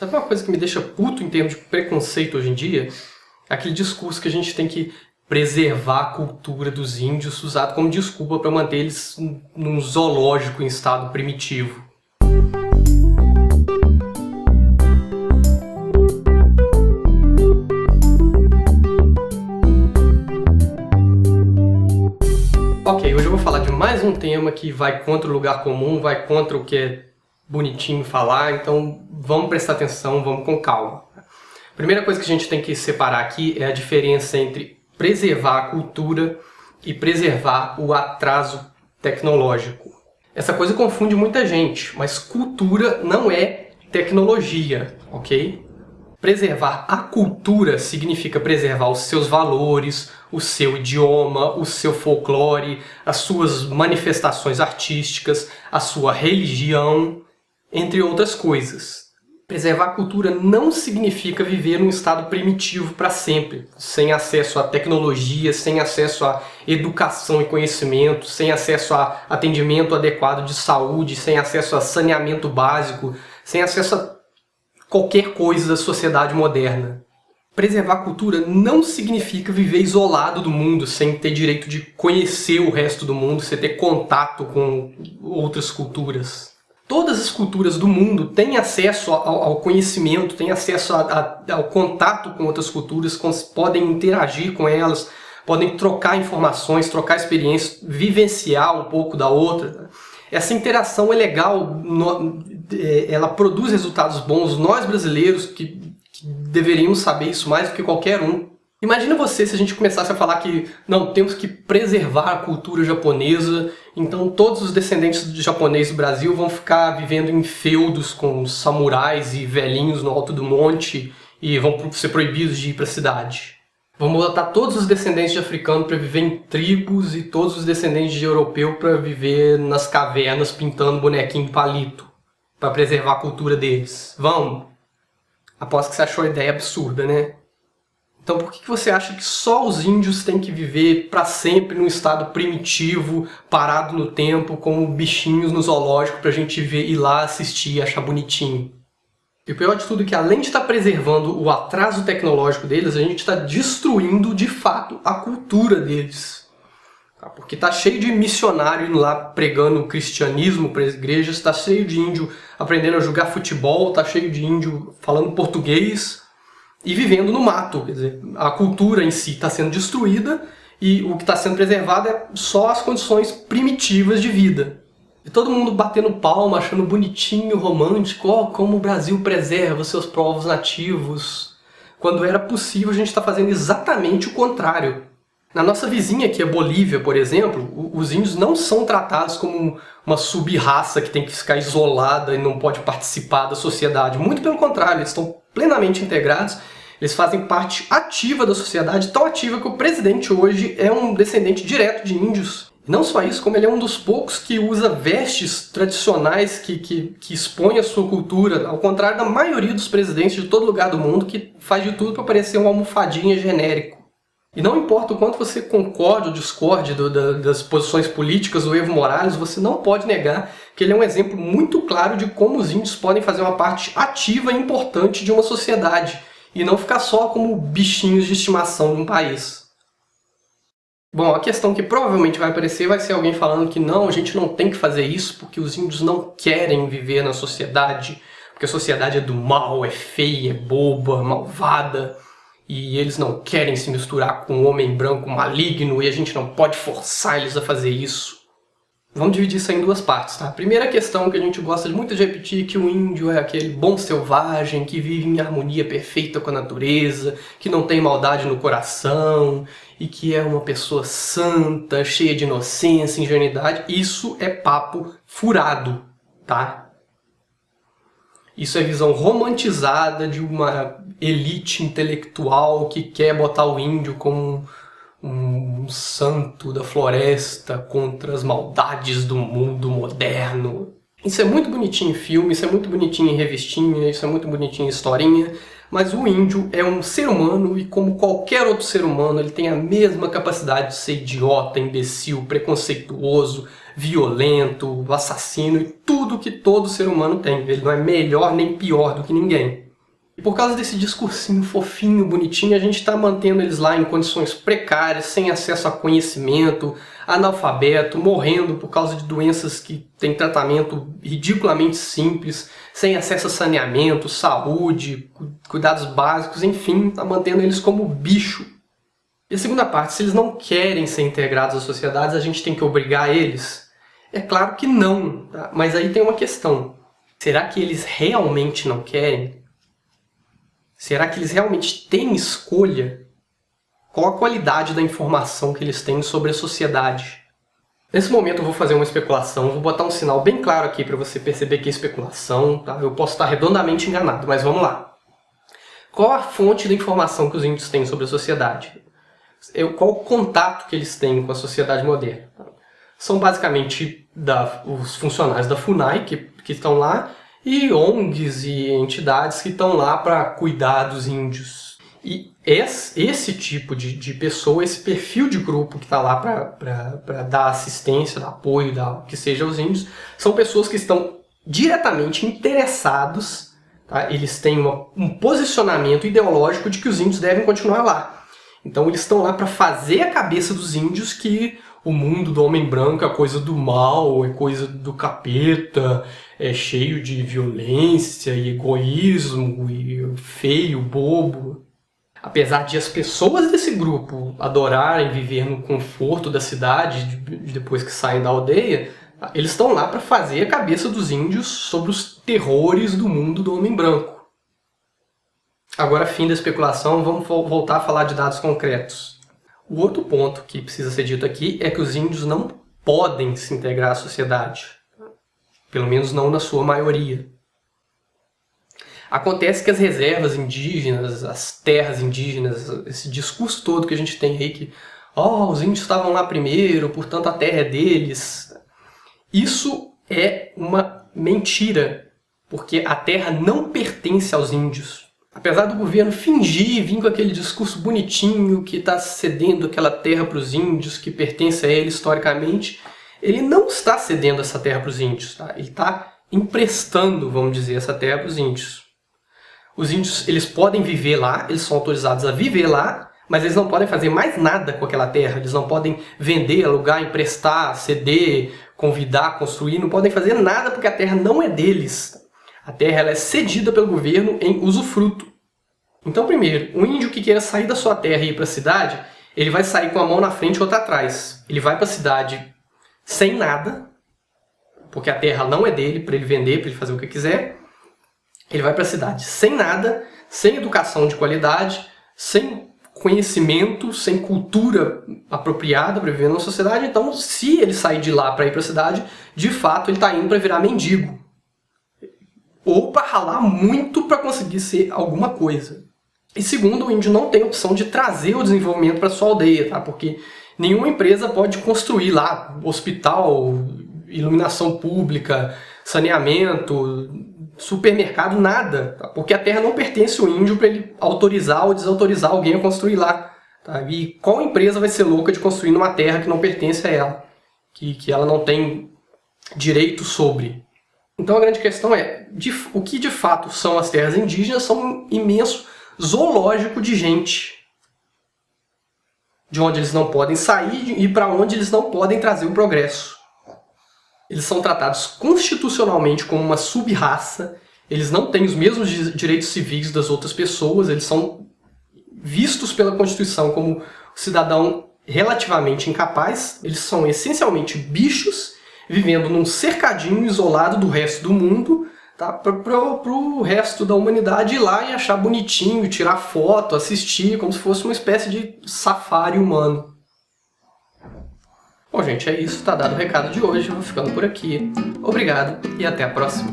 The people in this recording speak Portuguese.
Sabe uma coisa que me deixa puto em termos de preconceito hoje em dia? Aquele discurso que a gente tem que preservar a cultura dos índios usado como desculpa para manter eles num zoológico em estado primitivo. Ok, hoje eu vou falar de mais um tema que vai contra o lugar comum, vai contra o que é bonitinho falar, então vamos prestar atenção, vamos com calma. A primeira coisa que a gente tem que separar aqui é a diferença entre preservar a cultura e preservar o atraso tecnológico. Essa coisa confunde muita gente, mas cultura não é tecnologia, ok? Preservar a cultura significa preservar os seus valores, o seu idioma, o seu folclore, as suas manifestações artísticas, a sua religião, entre outras coisas. Preservar a cultura não significa viver num estado primitivo para sempre, sem acesso à tecnologia, sem acesso à educação e conhecimento, sem acesso a atendimento adequado de saúde, sem acesso a saneamento básico, sem acesso a qualquer coisa da sociedade moderna. Preservar a cultura não significa viver isolado do mundo, sem ter direito de conhecer o resto do mundo, sem ter contato com outras culturas. Todas as culturas do mundo têm acesso ao conhecimento, têm acesso ao contato com outras culturas, podem interagir com elas, podem trocar informações, trocar experiências, vivenciar um pouco da outra. Essa interação é legal, ela produz resultados bons. Nós brasileiros, que deveríamos saber isso mais do que qualquer um. Imagina você se a gente começasse a falar que não, temos que preservar a cultura japonesa, então todos os descendentes de japonês do Brasil vão ficar vivendo em feudos com samurais e velhinhos no alto do monte e vão ser proibidos de ir para a cidade. Vamos botar todos os descendentes de africano para viver em tribos e todos os descendentes de europeu para viver nas cavernas pintando bonequinho de palito, para preservar a cultura deles. Vamos? Aposto que você achou a ideia absurda, né? Então por que você acha que só os índios têm que viver para sempre num estado primitivo, parado no tempo, como bichinhos no zoológico pra gente ir lá assistir e achar bonitinho? E o pior de tudo é que além de estar preservando o atraso tecnológico deles, a gente está destruindo de fato a cultura deles. Porque está cheio de missionário indo lá pregando o cristianismo para as igrejas, está cheio de índio aprendendo a jogar futebol, está cheio de índio falando português e vivendo no mato. Quer dizer, a cultura em si está sendo destruída e o que está sendo preservado é só as condições primitivas de vida. E todo mundo batendo palma, achando bonitinho, romântico, como o Brasil preserva seus povos nativos. Quando era possível, a gente está fazendo exatamente o contrário. Na nossa vizinha, que é Bolívia, por exemplo, os índios não são tratados como uma sub-raça que tem que ficar isolada e não pode participar da sociedade. Muito pelo contrário, eles estão plenamente integrados, eles fazem parte ativa da sociedade, tão ativa que o presidente hoje é um descendente direto de índios. Não só isso, como ele é um dos poucos que usa vestes tradicionais que expõem a sua cultura, ao contrário da maioria dos presidentes de todo lugar do mundo, que faz de tudo para parecer uma almofadinha genérico. E não importa o quanto você concorde ou discorde das posições políticas do Evo Morales, você não pode negar que ele é um exemplo muito claro de como os índios podem fazer uma parte ativa e importante de uma sociedade, e não ficar só como bichinhos de estimação de um país. Bom, a questão que provavelmente vai aparecer vai ser alguém falando que não, a gente não tem que fazer isso porque os índios não querem viver na sociedade, porque a sociedade é do mal, é feia, é boba, malvada, e eles não querem se misturar com um homem branco maligno e a gente não pode forçar eles a fazer isso. Vamos dividir isso em duas partes, tá? A primeira questão que a gente gosta muito de repetir é que o índio é aquele bom selvagem que vive em harmonia perfeita com a natureza, que não tem maldade no coração e que é uma pessoa santa, cheia de inocência, ingenuidade. Isso é papo furado, tá? Isso é visão romantizada de uma elite intelectual que quer botar o índio como um santo da floresta contra as maldades do mundo moderno. Isso é muito bonitinho em filme, isso é muito bonitinho em revistinha, isso é muito bonitinho em historinha, mas o índio é um ser humano e como qualquer outro ser humano, ele tem a mesma capacidade de ser idiota, imbecil, preconceituoso, violento, assassino e tudo que todo ser humano tem. Ele não é melhor nem pior do que ninguém. E por causa desse discursinho fofinho, bonitinho, a gente está mantendo eles lá em condições precárias, sem acesso a conhecimento, analfabeto, morrendo por causa de doenças que têm tratamento ridiculamente simples, sem acesso a saneamento, saúde, cuidados básicos, enfim, está mantendo eles como bicho. E a segunda parte, se eles não querem ser integrados às sociedades, a gente tem que obrigar eles? É claro que não, tá? Mas aí tem uma questão. Será que eles realmente não querem? Será que eles realmente têm escolha? Qual a qualidade da informação que eles têm sobre a sociedade? Nesse momento eu vou fazer uma especulação, vou botar um sinal bem claro aqui para você perceber que é especulação, tá? Eu posso estar redondamente enganado, mas vamos lá. Qual a fonte da informação que os índios têm sobre a sociedade? Qual o contato que eles têm com a sociedade moderna? São basicamente os funcionários da FUNAI que estão lá, e ONGs e entidades que estão lá para cuidar dos índios. E esse tipo de pessoa, esse perfil de grupo que está lá para dar assistência, dar apoio, dar o que seja aos índios, são pessoas que estão diretamente interessados, tá? Eles têm um posicionamento ideológico de que os índios devem continuar lá. Então eles estão lá para fazer a cabeça dos índios que o mundo do homem branco é coisa do mal, é coisa do capeta, é cheio de violência e egoísmo e feio, bobo. Apesar de as pessoas desse grupo adorarem viver no conforto da cidade depois que saem da aldeia, eles estão lá para fazer a cabeça dos índios sobre os terrores do mundo do homem branco. Agora, fim da especulação, vamos voltar a falar de dados concretos. O outro ponto que precisa ser dito aqui é que os índios não podem se integrar à sociedade. Pelo menos não na sua maioria. Acontece que as reservas indígenas, as terras indígenas, esse discurso todo que a gente tem aí que os índios estavam lá primeiro, portanto a terra é deles. Isso é uma mentira, porque a terra não pertence aos índios. Apesar do governo fingir, vir com aquele discurso bonitinho que está cedendo aquela terra para os índios, que pertence a ele historicamente, ele não está cedendo essa terra para os índios, tá? Ele está emprestando, vamos dizer, essa terra para os índios. Os índios, eles podem viver lá, eles são autorizados a viver lá, mas eles não podem fazer mais nada com aquela terra. Eles não podem vender, alugar, emprestar, ceder, convidar, construir, não podem fazer nada porque a terra não é deles. A terra ela é cedida pelo governo em usufruto. Então, primeiro, um índio que queira sair da sua terra e ir para a cidade, ele vai sair com a mão na frente e outra atrás. Ele vai para a cidade sem nada, porque a terra não é dele, para ele vender, para ele fazer o que quiser. Ele vai para a cidade sem nada, sem educação de qualidade, sem conhecimento, sem cultura apropriada para viver numa sociedade. Então, se ele sair de lá para ir para a cidade, de fato ele está indo para virar mendigo. Ou para ralar muito para conseguir ser alguma coisa. E segundo, o índio não tem opção de trazer o desenvolvimento para sua aldeia, tá? Porque nenhuma empresa pode construir lá hospital, iluminação pública, saneamento, supermercado, nada. Tá? Porque a terra não pertence ao índio para ele autorizar ou desautorizar alguém a construir lá. Tá? E qual empresa vai ser louca de construir numa terra que não pertence a ela? Que ela não tem direito sobre? Então a grande questão é, o que de fato são as terras indígenas? São um imenso zoológico de gente. De onde eles não podem sair e para onde eles não podem trazer o progresso. Eles são tratados constitucionalmente como uma sub-raça, eles não têm os mesmos direitos civis das outras pessoas, eles são vistos pela Constituição como cidadão relativamente incapaz, eles são essencialmente bichos, vivendo num cercadinho isolado do resto do mundo, tá? Pro resto da humanidade ir lá e achar bonitinho, tirar foto, assistir, como se fosse uma espécie de safari humano. Bom, gente, é isso. Tá dado o recado de hoje. Eu vou ficando por aqui. Obrigado e até a próxima.